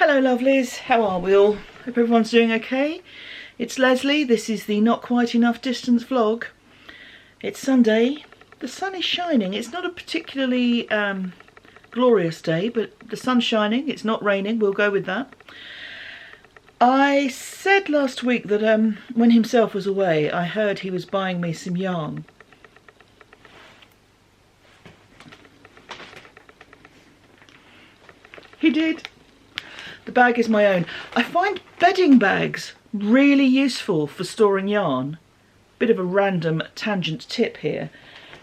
Hello lovelies, how are we all? Hope everyone's doing okay. It's Lesley, this is the Not Quite Enough Distance vlog. It's Sunday, the sun is shining. It's not a particularly glorious day, but the sun's shining, it's not raining, we'll go with that. I said last week that when himself was away, I heard he was buying me some yarn. He did. The bag is my own. I find bedding bags really useful for storing yarn. Bit of a random tangent tip here,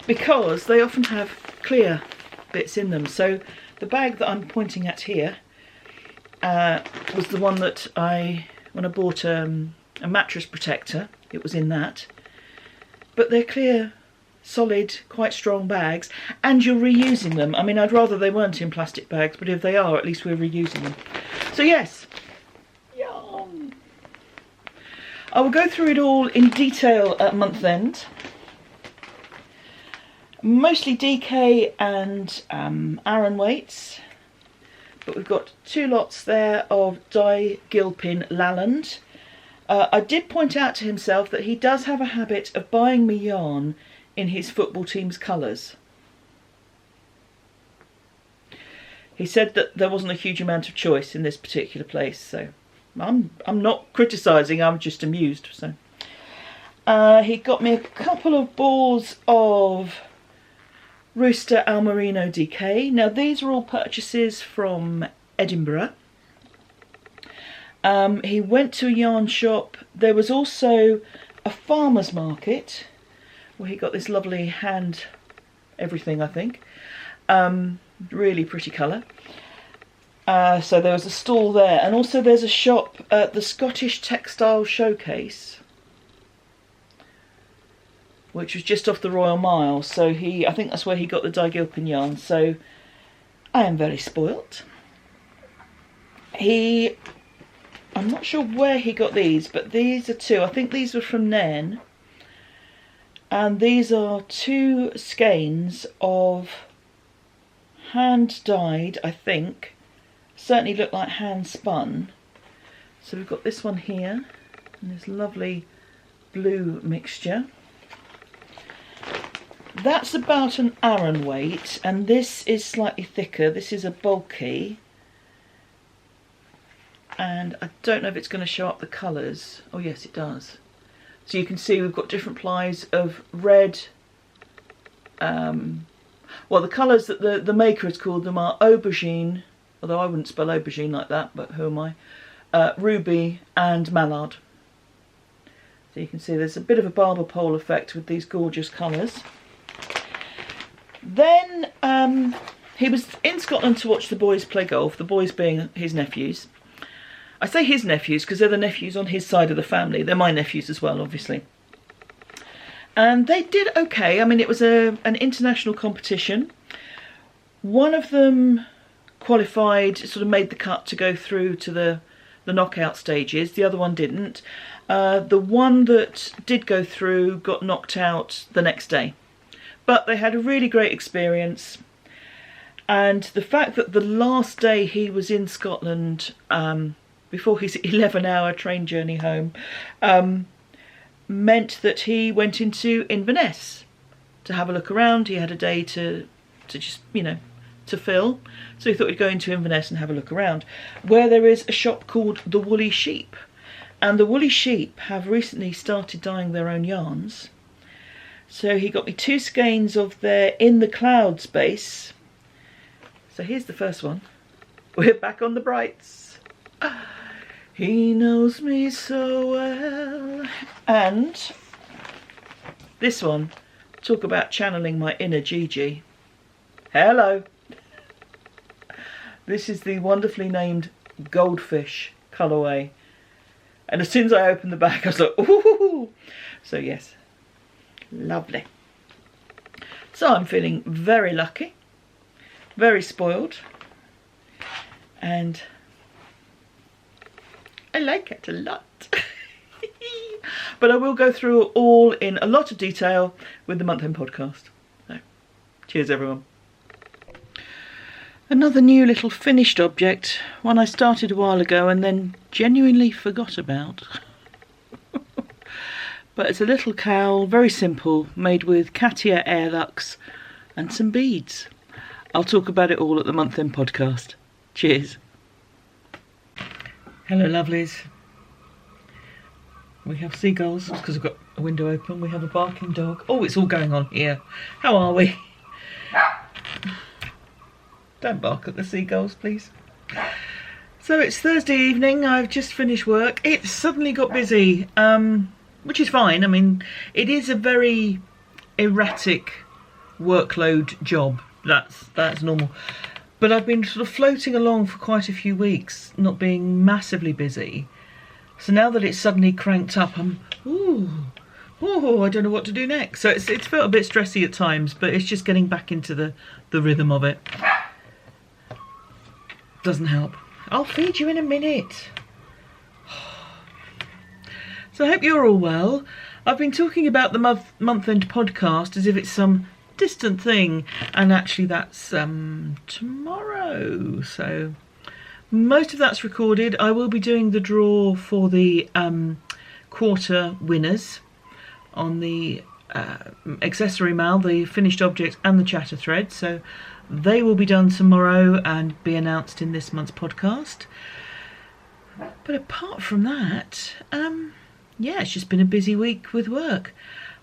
because they often have clear bits in them. So the bag that I'm pointing at here was the one that when I bought a mattress protector, it was in that. But they're clear, solid, quite strong bags, and you're reusing them. I mean, I'd rather they weren't in plastic bags, but if they are, at least we're reusing them. So yes, yarn. I will go through it all in detail at month end. Mostly DK and Aran weights, but we've got two lots there of Dye Gilpin Lalland. I did point out to himself that he does have a habit of buying me yarn in his football team's colours. He said that there wasn't a huge amount of choice in this particular place, so I'm not criticising, I'm just amused. So he got me a couple of balls of Rooster Almerino DK. Now these are all purchases from Edinburgh. He went to a yarn shop. There was also a farmer's market where he got this lovely hand everything, I think. Really pretty colour. So there was a stall there, and also there's a shop at the Scottish Textile Showcase, which was just off the Royal Mile. So I think that's where he got the Dye Gilpin yarn. So I am very spoilt. I'm not sure where he got these, but these are two. I think these were from Nairn. And these are two skeins of hand dyed, I think. Certainly look like hand spun. So we've got this one here, and this lovely blue mixture. That's about an Aran weight, and this is slightly thicker. This is a bulky. And I don't know if it's going to show up the colours. Oh yes, it does. So you can see we've got different plies of red. Well, the colours that the maker has called them are aubergine, although I wouldn't spell aubergine like that, but who am I? Ruby and mallard. So you can see there's a bit of a barber pole effect with these gorgeous colours. Then he was in Scotland to watch the boys play golf, the boys being his nephews. I say his nephews because they're the nephews on his side of the family. They're my nephews as well, obviously. And they did okay. I mean, it was an international competition. One of them qualified, sort of made the cut to go through to the knockout stages. The other one didn't. The one that did go through got knocked out the next day. But they had a really great experience. And the fact that the last day he was in Scotland, before his 11-hour train journey home, meant that he went into Inverness to have a look around. He had a day to just, you know, to fill. So he thought he'd go into Inverness and have a look around, where there is a shop called the Woolly Sheep. And the Woolly Sheep have recently started dyeing their own yarns. So he got me two skeins of their In the Clouds base. So here's the first one. We're back on the brights. He knows me so well. And this one, talk about channeling my inner Gigi. Hello. This is the wonderfully named Goldfish colourway. And as soon as I opened the bag, I was like, ooh. So yes, lovely. So I'm feeling very lucky, very spoiled, and I like it a lot. But I will go through it all in a lot of detail with the month end podcast. So, cheers everyone. Another new little finished object, one I started a while ago and then genuinely forgot about. But it's a little cowl, very simple, made with Katia airlux and some beads. I'll talk about it all at the month end podcast. Cheers. Hello lovelies. We have seagulls because I've got a window open. We have a barking dog. Oh, it's all going on here. How are we? Don't bark at the seagulls, please. So it's Thursday evening. I've just finished work. It's suddenly got busy, which is fine. I mean, it is a very erratic workload job. That's normal. But I've been sort of floating along for quite a few weeks, not being massively busy. So now that it's suddenly cranked up, I'm, I don't know what to do next. So it's felt a bit stressy at times, but it's just getting back into the rhythm of it. Doesn't help. I'll feed you in a minute. So I hope you're all well. I've been talking about the month-end podcast as if it's some distant thing, and actually that's tomorrow. So most of that's recorded. I will be doing the draw for the quarter winners on the accessory mail, the finished objects and the chatter thread. So they will be done tomorrow and be announced in this month's podcast. But apart from that, yeah, it's just been a busy week with work.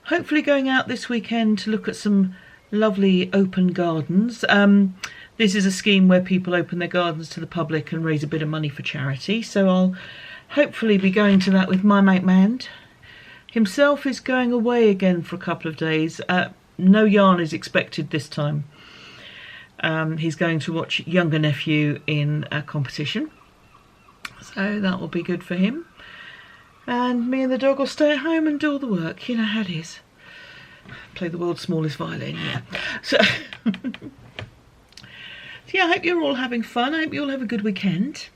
Hopefully going out this weekend to look at some lovely open gardens. This is a scheme where people open their gardens to the public and raise a bit of money for charity. So I'll hopefully be going to that with my mate Mand. Himself is going away again for a couple of days. No yarn is expected this time. He's going to watch younger nephew in a competition. So that will be good for him. And me and the dog will stay at home and do all the work. You know how it is. Play the world's smallest violin, yeah. So, yeah, I hope you're all having fun. I hope you all have a good weekend.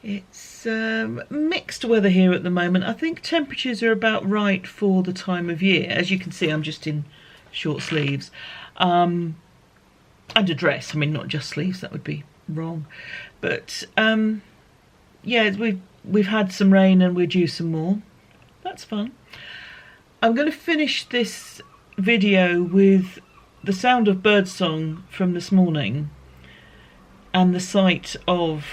It's mixed weather here at the moment. I think temperatures are about right for the time of year. As you can see, I'm just in short sleeves. And a dress. I mean, not just sleeves, that would be wrong. But, yeah, we've had some rain and we're due some more. That's fun. I'm going to finish this video with the sound of birdsong from this morning and the sight of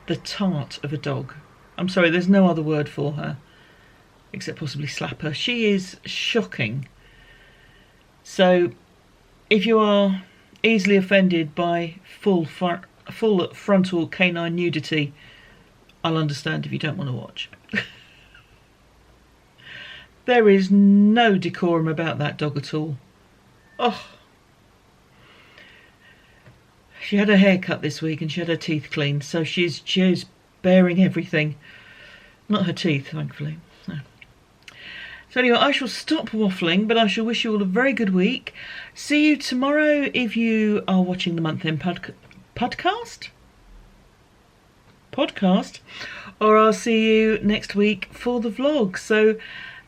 the tart of a dog. I'm sorry, there's no other word for her except possibly slap her. She is shocking. So if you are easily offended by full frontal canine nudity, I'll understand if you don't want to watch. There is no decorum about that dog at all. Oh. She had her hair cut this week and she had her teeth cleaned, so she's bearing everything. Not her teeth, thankfully. No. So anyway, I shall stop waffling, but I shall wish you all a very good week. See you tomorrow if you are watching the month-end podcast, or I'll see you next week for the vlog. So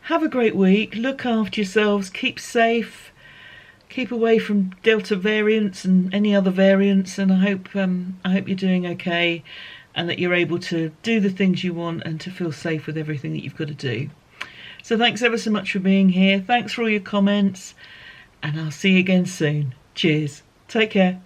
have a great week, look after yourselves, keep safe, keep away from Delta variants and any other variants, and I hope you're doing okay and that you're able to do the things you want and to feel safe with everything that you've got to do. So thanks ever so much for being here, thanks for all your comments, and I'll see you again soon. Cheers, take care.